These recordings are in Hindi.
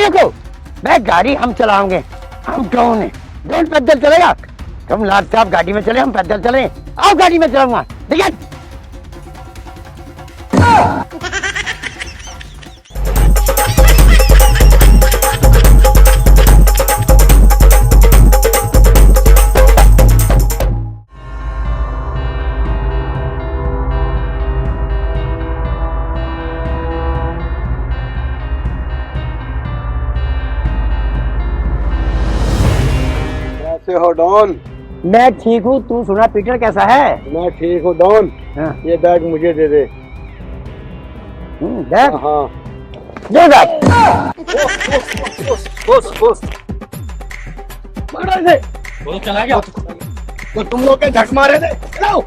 गाड़ियों को। मैं गाड़ी हम चलाओगे, हम कौन है? कौन पैदल चलेगा? तुम लाट साहब गाड़ी में चले, हम पैदल चले। आओ गाड़ी में चलाऊंगा, ठीक है? कैसे हो डॉन? मैं ठीक हूँ, तू सुना पीटर कैसा है? मैं ठीक हूँ डॉन। हाँ। ये बैग मुझे दे दे। बैग? हाँ। दे बैग। वो चला गया तो तुम लोग के झक मारे थे। चलो।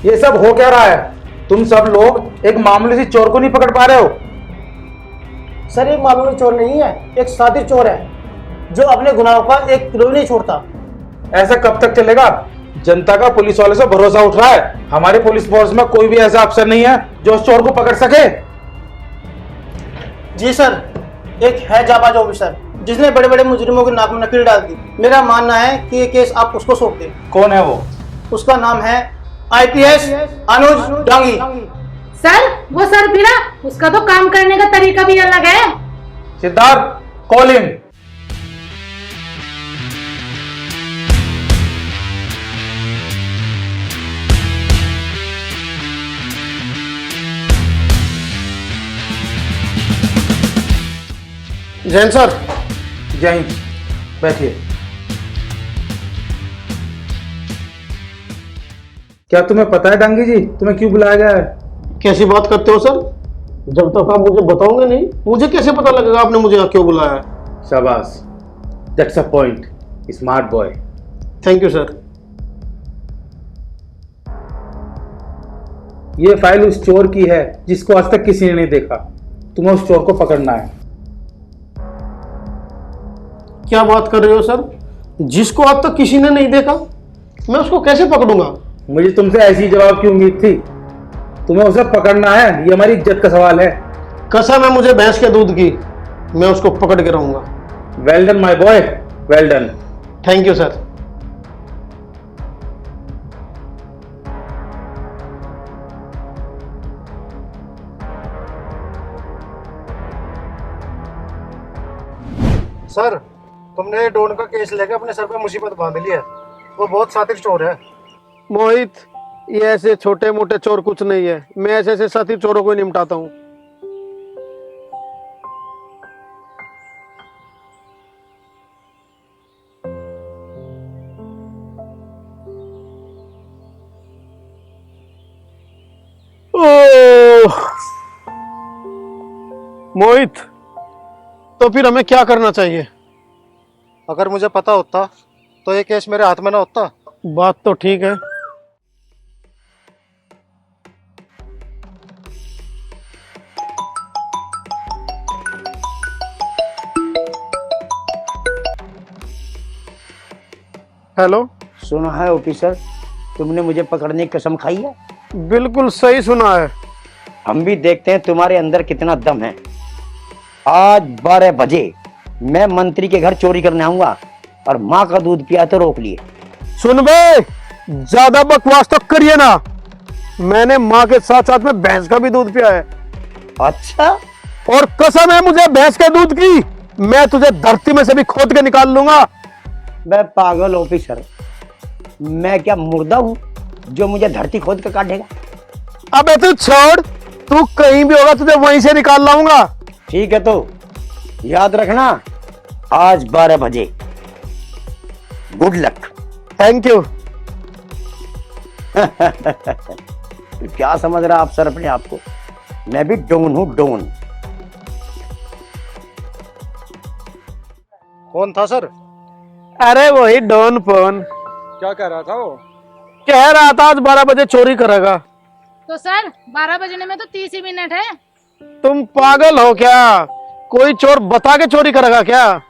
ये सब हो क्या रहा है? तुम सब लोग एक मामूली सी चोर को नहीं पकड़ पा रहे हो? सर एक मामूली चोर नहीं है, एक साथी चोर है जो अपने गुनाहों का एक किलो भी नहीं छोड़ता। ऐसा कब तक चलेगा? जनता का पुलिस वाले से भरोसा उठ रहा है। हमारी पुलिस फोर्स में कोई भी ऐसा अफसर नहीं है जो उस चोर को पकड़ सके। जी सर, एक है जाबाज ऑफिसर जिसने बड़े बड़े मुजरिमों की नाक में नकील डाल दी। मेरा मानना है कि ये केस आप उसको सौंप दें। कौन है वो? उसका नाम है IPS अनुज डांगी। सर वो सर भी ना, उसका तो काम करने का तरीका भी अलग है। Siddharth, call him. Jain sir. जय हिंद। बैठिए। क्या तुम्हें पता है डांगी जी, तुम्हें क्यों बुलाया गया है? कैसी बात करते हो सर? जब तक आप मुझे बताओगे नहीं, मुझे कैसे पता लगेगा आपने मुझे यहाँ क्यों बुलाया है? शाबाश, that's a point, smart boy. Thank you sir. ये फाइल उस चोर की है जिसको आज तक किसी ने नहीं देखा। तुम्हें उस चोर को पकड़ना है। क्या बात कर रहे हो सर? जिसको आज तक किसी ने नहीं देखा, मैं उसको कैसे पकड़ूंगा? मुझे तुमसे ऐसी जवाब की उम्मीद थी। तुम्हें उसे पकड़ना है, ये हमारी इज्जत का सवाल है। कसम है मुझे भैंस के दूध की, मैं उसको पकड़ के रहूंगा। Well done my boy, well done. Thank you sir. Sir, तुमने डॉन का केस लेकर अपने सर पे मुसीबत बांध ली है। वो बहुत शातिर चोर है। मोहित, ये ऐसे छोटे मोटे चोर कुछ नहीं है। मैं ऐसे ऐसे शातिर चोरों को निपटाता हूँ। मोहित, तो फिर हमें क्या करना चाहिए? अगर मुझे पता होता तो ये केस मेरे हाथ में ना होता। बात तो ठीक है। हेलो। सुना है ऑफिसर, तुमने मुझे पकड़ने की कसम खाई है? बिल्कुल सही सुना है। हम भी देखते हैं तुम्हारे अंदर कितना दम है। आज 12 बजे मैं मंत्री के घर चोरी करने आऊंगा और माँ का दूध पिया तो रोक लिए। सुन बे, ज्यादा बकवास तो करिए ना। मैंने माँ के साथ साथ में भैंस का भी दूध पिया है। अच्छा? और कसम है मुझे भैंस के दूध की, मैं तुझे धरती में से भी खोद के निकाल लूंगा। मैं पागल ऑफिसर, मैं क्या मुर्दा हूँ जो मुझे धरती खोद के काटेगा? अबे तू छोड़, तू कहीं भी होगा तुझे वहीं से निकाल लाऊंगा। ठीक है, तो याद रखना, आज 12 बजे। Good luck. Thank you. क्या समझ रहा आप सर अपने आप को? मैं भी डोन हूँ, डोन। कौन था सर? अरे वही डॉन फोन। क्या कह रहा था वो? कह रहा था आज 12 बजे चोरी करेगा। तो सर 12 बजने में तो 30 ही मिनट है। तुम पागल हो क्या? कोई चोर बता के चोरी करेगा क्या?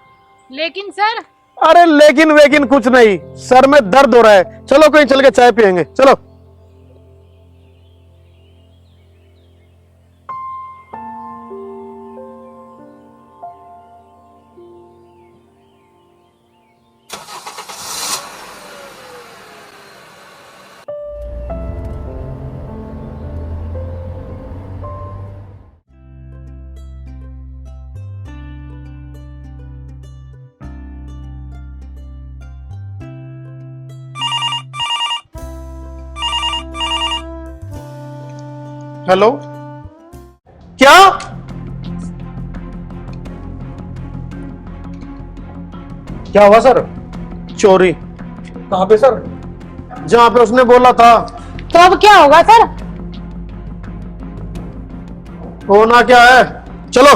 लेकिन सर। अरे लेकिन वेकिन कुछ नहीं, सर में दर्द हो रहा है। चलो कहीं चल के चाय पियेंगे, चलो। हेलो, क्या? क्या हुआ सर? चोरी, कहाँ पे सर? जहां पे उसने बोला था। तो अब क्या होगा सर? होना क्या है, चलो।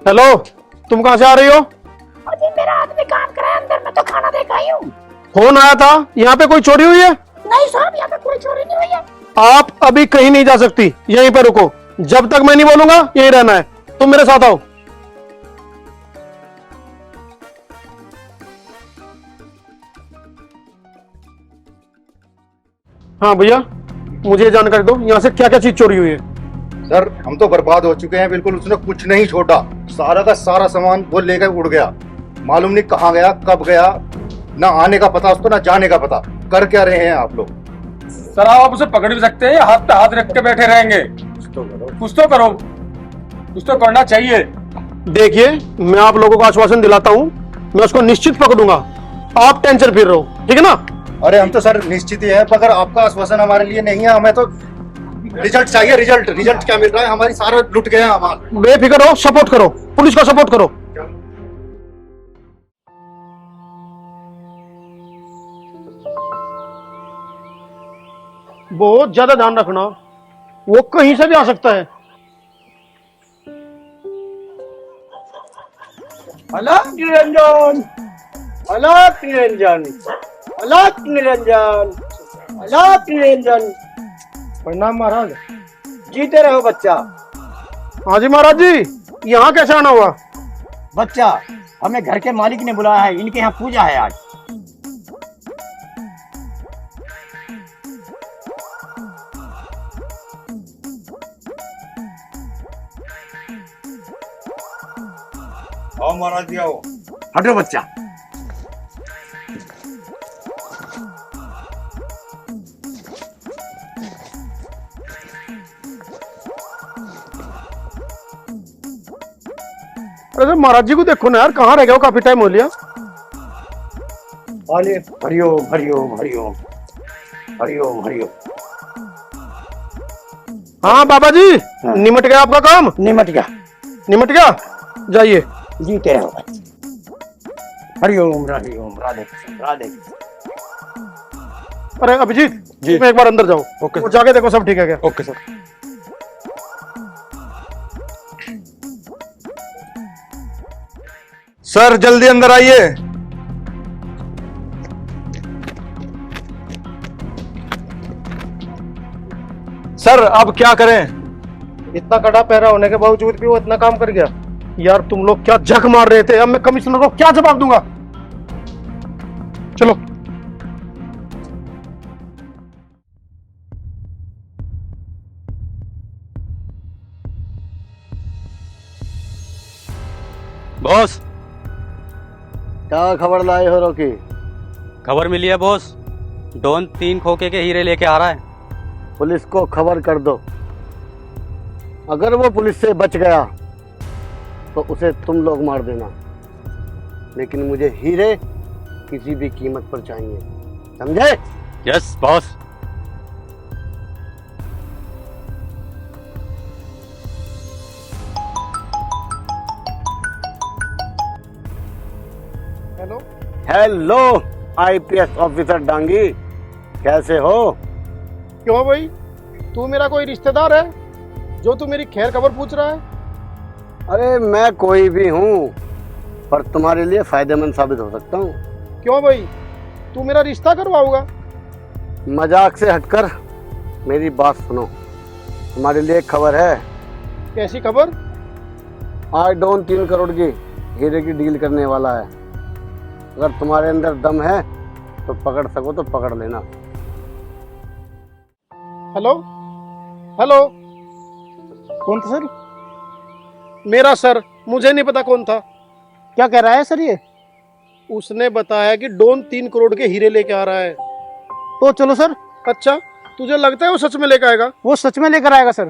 हेलो, तुम कहां से आ रही हो? अजी मेरा आदमी काम कर रहा है अंदर, मैं तो खाना देकर आई हूँ। फोन आया था, यहाँ पे कोई चोरी हुई है? नहीं साहब, यहाँ पे कोई चोरी नहीं हुई है। आप अभी कहीं नहीं जा सकती, यहीं पर रुको। जब तक मैं नहीं बोलूंगा यहीं रहना है। तुम मेरे साथ आओ। हाँ भैया, मुझे जानकारी दो, यहाँ से क्या क्या चीज चोरी हुई है? सर हम तो बर्बाद हो चुके हैं बिल्कुल, उसने कुछ नहीं छोड़ा। सारा का सारा सामान वो लेकर उड़ गया। मालूम नहीं कहाँ गया, कब गया, ना आने का पता उसको, ना जाने का पता। कर क्या रहे हैं आप लोग? सर आप उसे पकड़ भी सकते हैं, हाथ पे हाथ रख के बैठे रहेंगे? कुछ तो करो, कुछ तो करना चाहिए। देखिए, मैं आप लोगों को आश्वासन दिलाता हूँ, मैं उसको निश्चित पकड़ूंगा। आप टेंशन फ्री रहो, ठीक है ना? अरे हम तो सर निश्चित ही है, मगर आपका आश्वासन हमारे लिए नहीं है। हमें तो रिजल्ट चाहिए। रिजल्ट रिजल्ट क्या मिल रहा है? हमारी सारा लुट गया हमारा। बेफिक्र रहो, सपोर्ट करो, पुलिस को सपोर्ट करो। बहुत ज्यादा ध्यान रखना, वो कहीं से भी आ सकता है। अलग निरंजन, अलग निरंजन, अलग निरंजन, अलग निरंजन। प्रणाम महाराज। जीते रहो बच्चा। हाँ जी महाराज जी, यहाँ कैसे आना हुआ? बच्चा, हमें घर के मालिक ने बुलाया है, इनके यहाँ पूजा है आज। आओ महाराज जी, आओ। हटो बच्चा। अरे महाराज जी को देखो ना यार, कहाँ रह गए हो? काफी टाइम हो लिया। हरिओम हरिओम हरिओम हरिओम हरिओम। हाँ बाबा जी, निमट गया आपका काम? निमट गया। निमट गया, जाइए। जीते रहो बच्चा। हरिओम हरिओम, राधे कृष्ण राधे कृष्ण। अरे अभिजीत जी। तुम एक बार अंदर जाओ। ओके। वो जाके देखो सब ठीक है क्या। Okay sir. सर जल्दी अंदर आइए। सर अब क्या करें? इतना कड़ा पहरा होने के बावजूद भी वो इतना काम कर गया। यार तुम लोग क्या जग मार रहे थे, अब मैं कमिश्नर को क्या जवाब दूंगा? चलो। बॉस, क्या खबर लाए हो रोकी? खबर मिली है बॉस, डॉन 3 खोखे के हीरे लेके आ रहा है। पुलिस को खबर कर दो। अगर वो पुलिस से बच गया तो उसे तुम लोग मार देना, लेकिन मुझे हीरे किसी भी कीमत पर चाहिए, समझे? Yes boss. Hello. Hello IPS officer Dangi, कैसे हो? क्यों भाई, तू मेरा कोई रिश्तेदार है जो तू मेरी खैर खबर पूछ रहा है? अरे मैं कोई भी हूँ, पर तुम्हारे लिए फायदेमंद साबित हो सकता हूँ। क्यों भाई, तू मेरा रिश्ता करवाओगा? मजाक से हटकर मेरी बात सुनो। तुम्हारे लिए एक खबर है। कैसी खबर? आज डॉन 3 करोड़ की हीरे की डील करने वाला है। अगर तुम्हारे अंदर दम है तो पकड़ सको तो पकड़ लेना। Hello hello. कौन था सर? मेरा सर, मुझे नहीं पता कौन था। क्या कह रहा है सर ये? उसने बताया कि डॉन 3 करोड़ के हीरे लेके आ रहा है। तो चलो सर। अच्छा, तुझे लगता है वो सच में लेके आएगा? वो सच में लेकर आएगा सर।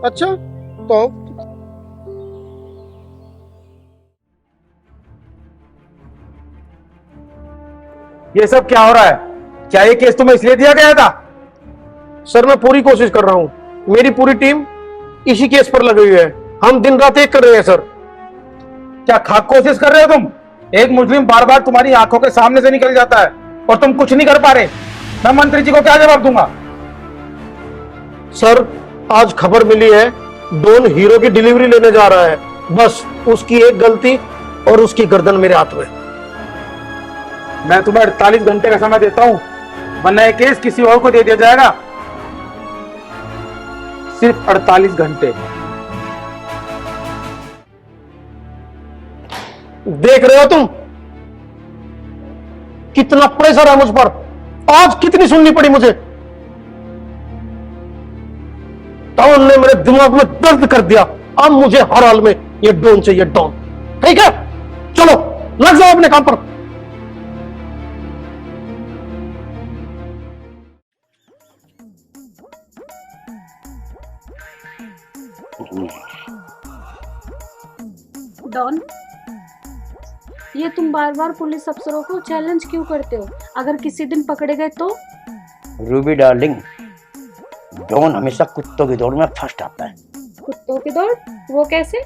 अच्छा, तो ये सब क्या हो रहा है? क्या ये केस तुम्हें इसलिए दिया गया था? सर मैं पूरी कोशिश कर रहा हूँ, मेरी पूरी टीम इसी केस पर लगी हुई है। हम दिन रात एक कर रहे हैं सर। क्या खाक कोशिश कर रहे हो तुम? एक मुस्लिम बार बार तुम्हारी आंखों के सामने से निकल जाता है और तुम कुछ नहीं कर पा रहे। मैं मंत्री जी को क्या जवाब दूंगा? सर आज खबर मिली है डॉन हीरो की डिलीवरी लेने जा रहा है। बस उसकी एक गलती और उसकी गर्दन मेरे हाथ में। मैं तुम्हें 48 घंटे का समय देता हूं, वरना ये केस किसी और को दे दिया जाएगा। सिर्फ 48 घंटे। देख रहे हो तुम कितना प्रेशर है मुझ पर। आज कितनी सुननी पड़ी मुझे। डॉन ने मेरे दिमाग में दर्द कर दिया। अब मुझे हर हाल में ये डॉन चाहिए, डॉन। ठीक है, चलो लग जाओ अपने काम पर। डॉन, ये तुम बार बार पुलिस अफसरों को चैलेंज क्यों करते हो? अगर किसी दिन पकड़े गए तो? रूबी डार्लिंग, डॉन हमेशा कुत्तों की दौड़ में फर्स्ट आता है। कुत्तों की दौड़? वो कैसे?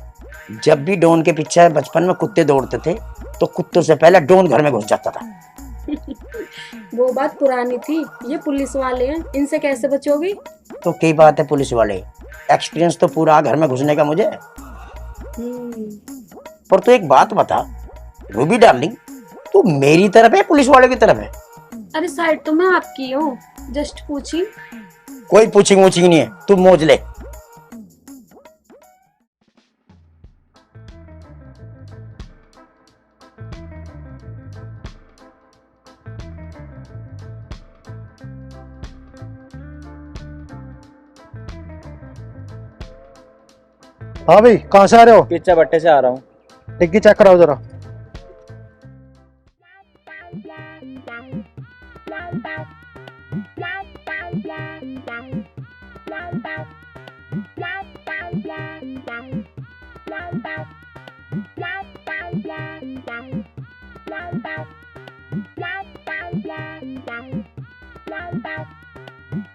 जब भी डॉन के पीछे बचपन में कुत्ते दौड़ते थे तो कुत्तों से पहले डॉन घर में घुस जाता था। वो बात पुरानी थी, ये पुलिस वाले हैं, इनसे कैसे बचोगी? तो कई बात है पुलिस वाले, एक्सपीरियंस तो पूरा घर में घुसने का मुझे। पर तू एक बात बता रूबी डार्लिंग, तू मेरी तरफ है पुलिस वाले की तरफ है? अरे साइड तो मैं आपकी हूँ, जस्ट पूछी। कोई पूछी मूछी नहीं है, तू मौज ले। हाँ भाई, कहाँ से आ रहे हो? किच्चा भट्टे से आ रहा हूँ। डिग्गी चेक कराओ जरा।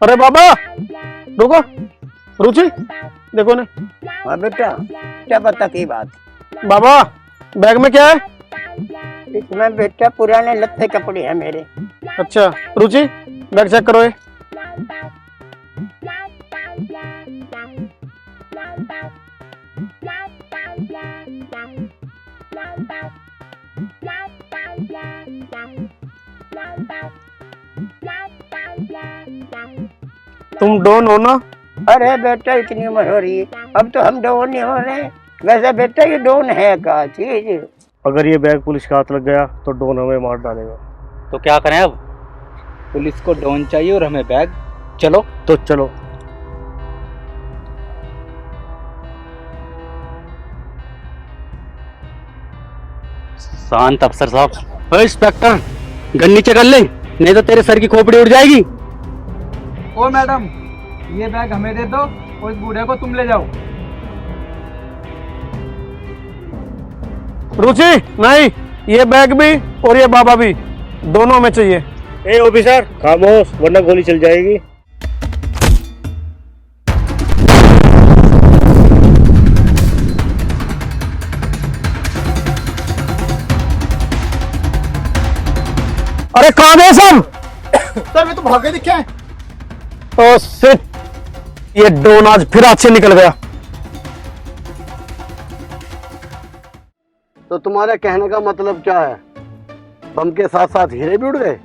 अरे बाबा रुको, रुचि देखो ने। हाँ बेटा, क्या बता की बात? बाबा बैग में क्या है? इसमें बेटा पुराने लत्ते कपड़े हैं मेरे। अच्छा रुचि बैग चेक करो ये। तुम डॉन हो ना? अरे बेटा इतनी उम्र हो रही है, अब तो हम डॉन नहीं हो रहे। वैसे बेटा ये डॉन है क्या चीज? अगर ये बैग पुलिस के हाथ लग गया तो डॉन हमें मार डालेगा। तो क्या करें अब? पुलिस को डॉन चाहिए और हमें बैग। चलो तो चलो। शांत अफसर साहब। ओए इंस्पेक्टर, गन नीचे कर ले, नहीं तो तेरे सर की खोपड़ी उड़ जाएगी। ओ मैडम, ये बैग हमें दे दो और इस बूढ़े को तुम ले जाओ। रुचि नहीं, ये बैग भी और ये बाबा भी, दोनों में चाहिए। ए ऑफिसर खामोश, वरना गोली चल जाएगी। अरे कहाँ गए सब? सर मैं तो भागे दिखे। ओ शिट, ये डॉन आज फिर हाथ से निकल गया। तो तुम्हारे कहने का मतलब क्या है? बम के साथ साथ हीरे भी उड़ गए?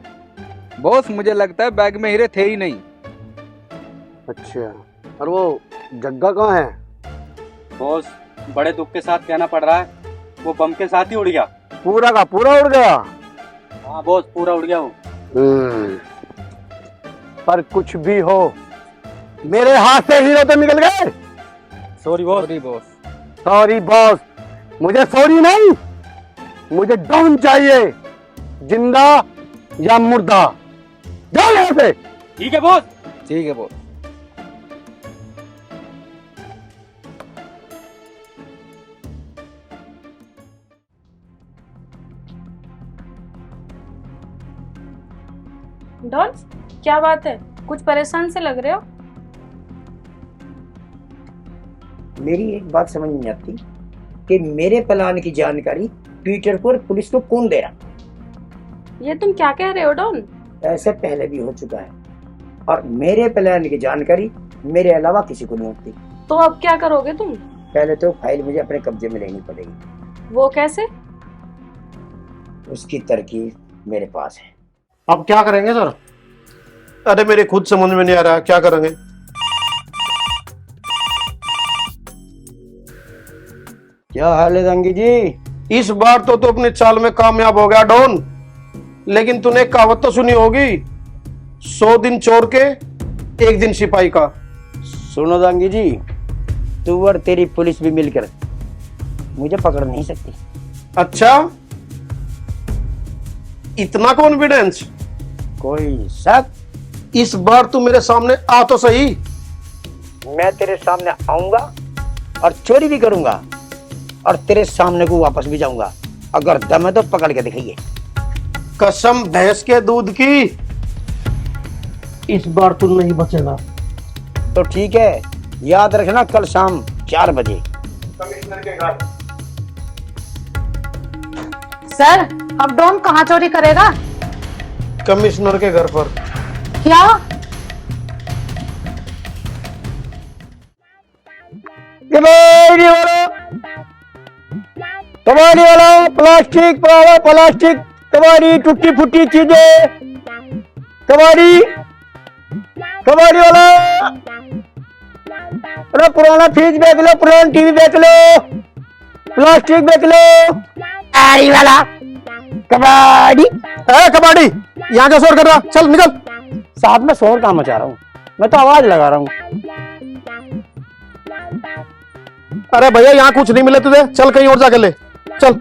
बॉस मुझे लगता है बैग में हीरे थे ही नहीं। अच्छा, और वो जग्गा कहाँ है? बॉस बड़े दुख के साथ कहना पड़ रहा है, वो बम के साथ ही उड़ गया। पूरा का पूरा उड़ गया? हाँ बॉस, पूरा उड़ गया वो। पर कुछ भी हो, मेरे हाथ से हीरो तो निकल गए। Sorry boss. Sorry boss. Sorry boss, मुझे सॉरी नहीं, मुझे डॉन चाहिए, जिंदा या मुर्दा। जाओ यहाँ से। ठीक है बॉस। ठीक है बॉस। डॉन, क्या बात है? कुछ परेशान से लग रहे हो। मेरी एक बात समझ नहीं आती कि मेरे प्लान की जानकारी ट्विटर पर पुलिस को कौन दे रहा। ये तुम क्या कह रहे हो डॉन? ऐसे पहले भी हो चुका है और मेरे प्लान की जानकारी मेरे अलावा किसी को नहीं होती। तो अब क्या करोगे तुम? पहले तो फाइल मुझे अपने कब्जे में लेनी पड़ेगी। वो कैसे? उसकी तरकीब मेरे पास है। अब क्या करेंगे सर? अरे मेरे खुद समझ में नहीं आ रहा क्या करेंगे। क्या हाल है रंगी जी? इस बार तो तू अपने चाल में कामयाब हो गया डॉन, लेकिन तूने एक कहावत तो सुनी होगी, 100 दिन चोर के 1 दिन सिपाही का। सुनो रंगी जी, तू और तेरी पुलिस भी मिलकर मुझे पकड़ नहीं सकती। अच्छा, इतना कॉन्फिडेंस? कोई शक? इस बार तू मेरे सामने आ तो सही। मैं तेरे सामने आऊंगा और चोरी भी करूंगा और तेरे सामने को वापस भी जाऊंगा। अगर दम है तो पकड़ के दिखाइए। कसम भैंस के दूध की, इस बार तू नहीं बचेगा। तो ठीक है, याद रखना कल शाम 4 बजे। कमिश्नर के घर। सर, अब डॉन कहाँ चोरी करेगा? कमिश्नर के घर पर। क्या? कबाड़ी वाला प्लास्टिक पुराना प्लास्टिक, कबाड़ी टूटी फूटी चीजें, कबाड़ी कबाड़ी वाला। अरे पुराना फ्रिज बेच लो, पुराना टीवी बेच लो, प्लास्टिक बेच लो। कबाड़ी वाला, कबाड़ी। कबाड़ी, यहाँ क्या शोर कर रहा? चल निकल। साहब मैं शोर कहाँ मचा रहा हूँ, मैं तो आवाज लगा रहा हूँ। अरे भैया यहाँ कुछ नहीं मिले तुझे, चल कहीं और जाके ले चल।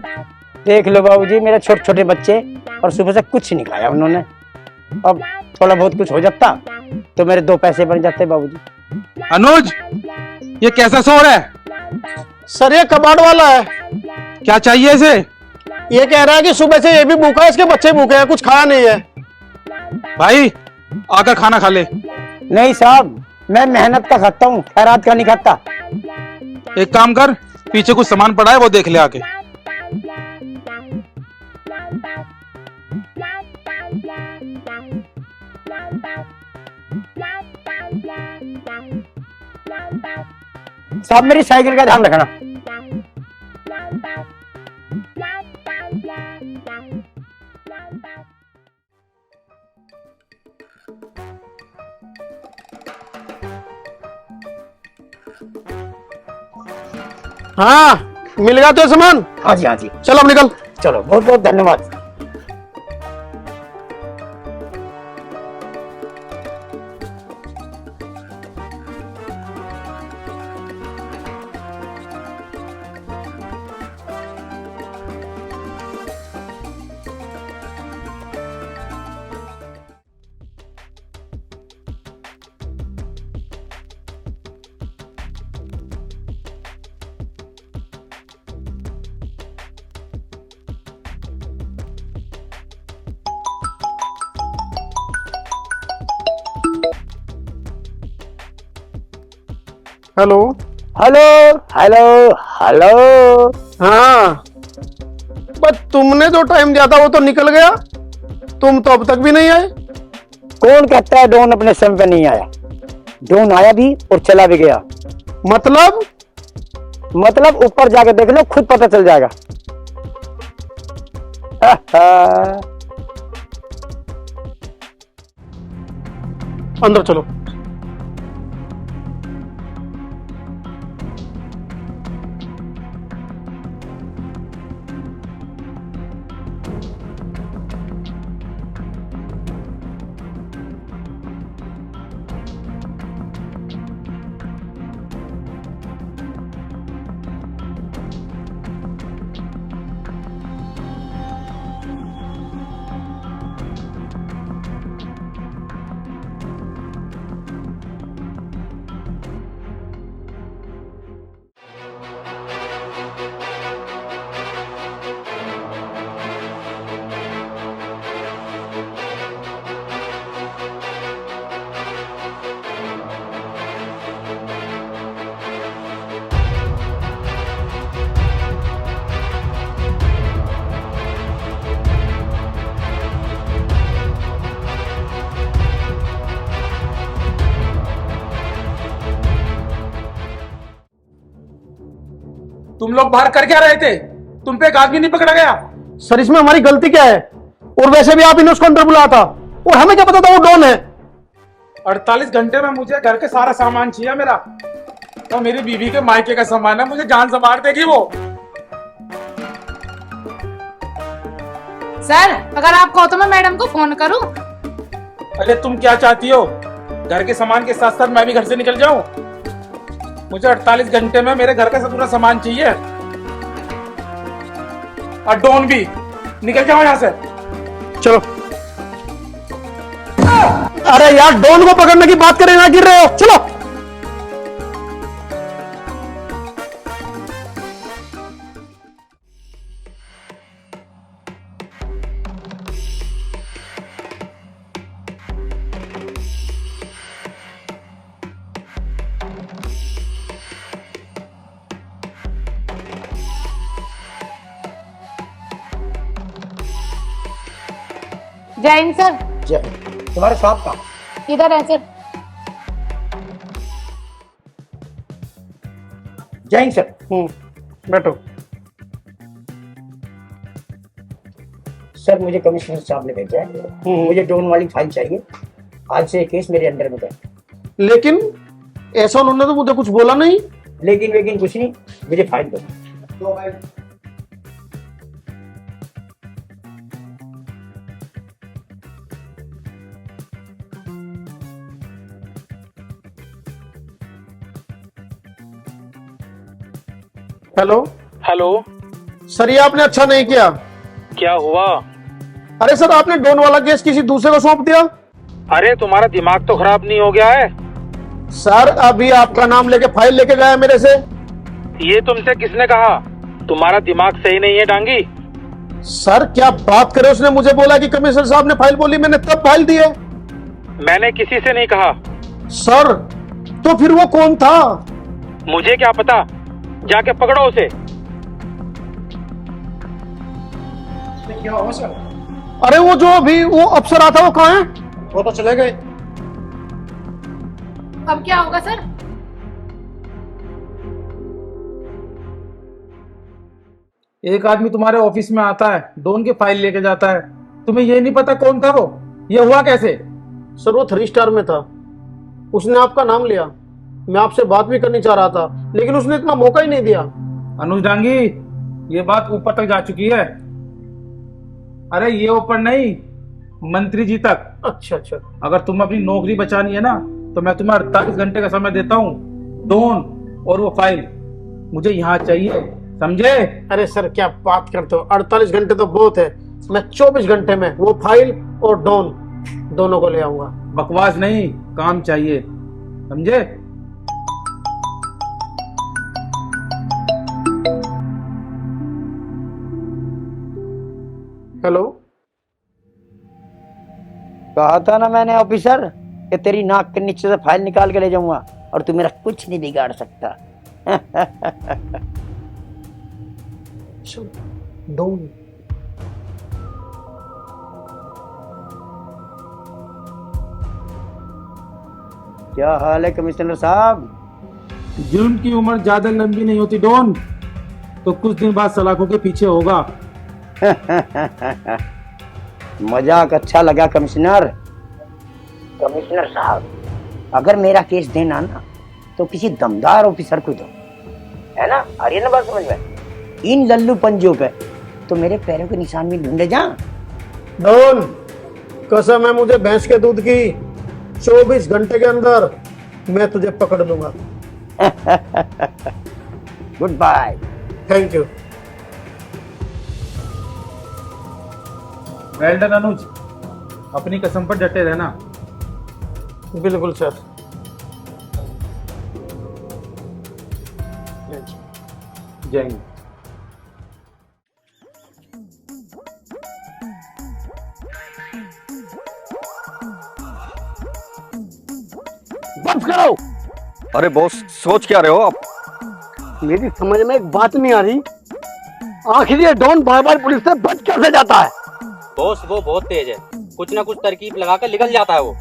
देख लो बाबूजी, मेरे छोटे छोटे बच्चे और सुबह से कुछ नहीं खाया उन्होंने। अब थोड़ा बहुत कुछ हो जाता तो मेरे 2 पैसे बन जाते बाबूजी। अनुज, ये कैसा शोर है? सर ये कबाड़ वाला है। क्या चाहिए इसे? ये कह रहा है कि सुबह से ये भी भूखा है, इसके बच्चे भूखे हैं, कुछ खाया नहीं है। भाई आकर खाना खा ले। नहीं साहब, मैं मेहनत का खाता हूँ, खैरात का नहीं खाता। एक काम कर, पीछे कुछ सामान पड़ा है वो देख ले आके। साहब मेरी साइकिल का ध्यान रखना। हाँ मिल गया तो सामान? हाँ जी हाँ जी। चल अब निकल। चलो, बहुत बहुत धन्यवाद। Hello hello hello hello. हाँ, बस तुमने जो टाइम दिया था वो तो निकल गया, तुम तो अब तक भी नहीं आए। कौन कहता है डॉन अपने समय पे नहीं आया? डॉन आया भी और चला भी गया। मतलब ऊपर जाके देख लो, खुद पता चल जाएगा। अंदर चलो। तुम लोग बाहर कर क्या रहे थे? तुम पे एक आदमी नहीं पकड़ा गया? सर इसमें हमारी गलती क्या है? और वैसे भी आप इन्हें उसको अंदर बुलाया था और हमें क्या पता था वो डॉन है। 48 घंटे में मुझे घर के सारा सामान चाहिए मेरा, तो मेरी बीवी के मायके का सामान है, मुझे जान से मार देगी वो। सर अगर आप कहो तो मैं मैडम को फोन करूं? अरे तुम क्या चाहती हो? घर के सामान के साथ साथ मैं भी घर से निकल जाऊं? मुझे 48 घंटे में मेरे घर का पूरा सामान चाहिए, और डॉन भी। निकल जाओ यहाँ से। चलो। अरे यार डॉन को पकड़ने की बात करें ना, गिर रहे हो। चलो। जय हिंद सर। जय। तुम्हारे साहब का इधर है सर। जय हिंद सर। बैठो। सर मुझे कमिश्नर साहब ने भेजा है, मुझे डॉन वाली फाइल चाहिए। आज से ये केस मेरे अंडर में है। लेकिन ऐसा उन्होंने तो मुझे कुछ बोला नहीं। लेकिन कुछ नहीं, मुझे फाइल दो। हेलो। हेलो। सर ये आपने अच्छा नहीं किया। क्या हुआ? अरे सर आपने डॉन वाला केस किसी दूसरे को सौंप दिया। अरे तुम्हारा दिमाग तो खराब नहीं हो गया है? सर अभी आपका नाम लेके फाइल लेके गया मेरे से। ये तुमसे किसने कहा? तुम्हारा दिमाग सही नहीं है डांगी। सर क्या बात करे, उसने मुझे बोला कि कमिश्नर साहब ने फाइल बोली, मैंने तब फाइल दी है। मैंने किसी से नहीं कहा। सर तो फिर वो कौन था? मुझे क्या पता, जाके पकड़ो उसे। क्या हुआ सर? अरे वो जो अभी वो अफसर आता वो कहाँ है? वो तो चले गए। अब क्या होगा सर? एक आदमी तुम्हारे ऑफिस में आता है, डॉन की फाइल लेके जाता है, तुम्हें ये नहीं पता कौन था वो? ये हुआ कैसे? सर वो 3 स्टार में था, उसने आपका नाम लिया। मैं आपसे बात भी करनी चाह रहा था लेकिन उसने इतना मौका ही नहीं दिया। अनुज डांगी, ये बात ऊपर तक जा चुकी है। अरे ये ऊपर नहीं, मंत्री जी तक। अच्छा अच्छा। अगर तुम अपनी नौकरी बचानी है ना, तो मैं तुम्हें 48 घंटे का समय देता हूँ। डॉन और वो फाइल मुझे यहाँ चाहिए, समझे? अरे सर क्या बात करते हो, 48 घंटे तो बहुत है। मैं 24 घंटे में वो फाइल और डॉन दोनों को ले आऊंगा। बकवास नहीं, काम चाहिए, समझे? हेलो। कहा था ना मैंने ऑफिसर कि तेरी नाक के नीचे से फाइल निकाल के ले जाऊंगा और तू मेरा कुछ नहीं बिगाड़ सकता। डॉन। क्या हाल है कमिश्नर साहब? जुल्म की उम्र ज्यादा लंबी नहीं होती डॉन, तो कुछ दिन बाद सलाखों के पीछे होगा। मजाक अच्छा लगा कमिश्नर। कमिश्नर साहब, अगर मेरा केस देना ना तो किसी दमदार ऑफिसर को दो, है ना? आ रही है ना बात समझ में? इन लल्लू पंजों पे तो मेरे पैरों के निशान भी ढूंढे जा। डॉन कसम है मुझे भैंस के दूध की, 24 घंटे के अंदर मैं तुझे पकड़ लूंगा। Good bye. Thank you. Well done Anuj, अपनी कसम पर डटे रहना। बिल्कुल सर। जय हिंद। बंद करो। अरे बॉस, सोच क्या रहे हो आप? मेरी समझ में एक बात नहीं आ रही, आखिर ये डॉन बार बार पुलिस से बच कैसे जाता है? बॉस वो बहुत तेज है, कुछ ना कुछ तरकीब लगाकर निकल जाता है वो।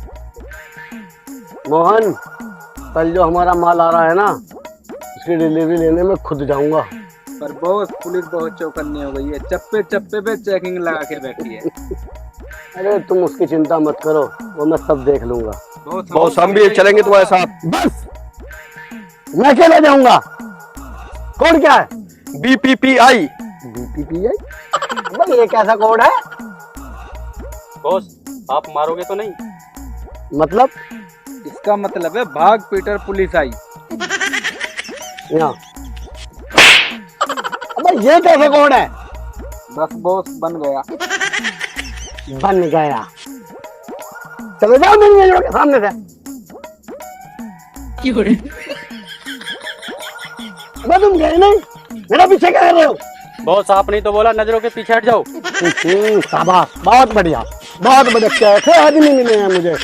मोहन, कल जो हमारा माल आ रहा है ना, उसकी डिलीवरी लेने में खुद जाऊंगा। पर बॉस पुलिस बहुत चौकन्नी हो गई है, चप्पे चप्पे पे चेकिंग लगा के बैठी है। अरे तुम उसकी चिंता मत करो, वो मैं सब देख लूंगा। बॉस हम भी चलेंगे तुम्हारे साथ। बस मैं अकेले जाऊंगा। कोड क्या है? BPPI। BPPI? भाई ये कैसा कोड है? बॉस आप मारोगे तो नहीं? मतलब इसका मतलब है भाग पीटर पुलिस आई। यहाँ भाई ये कैसा कोड है? बस बॉस बन गया। बन गया। चलो जाओ मेरी नजरों के सामने से। अबे तुम गए नहीं, मेरा पीछे क्या कर रहे हो? बॉस आपने तो बोला नजरों के पीछे हट जाओ। शाबाश, बहुत बढ़िया, बहुत बढ़िया। कैसे आदमी मिले हैं मुझे।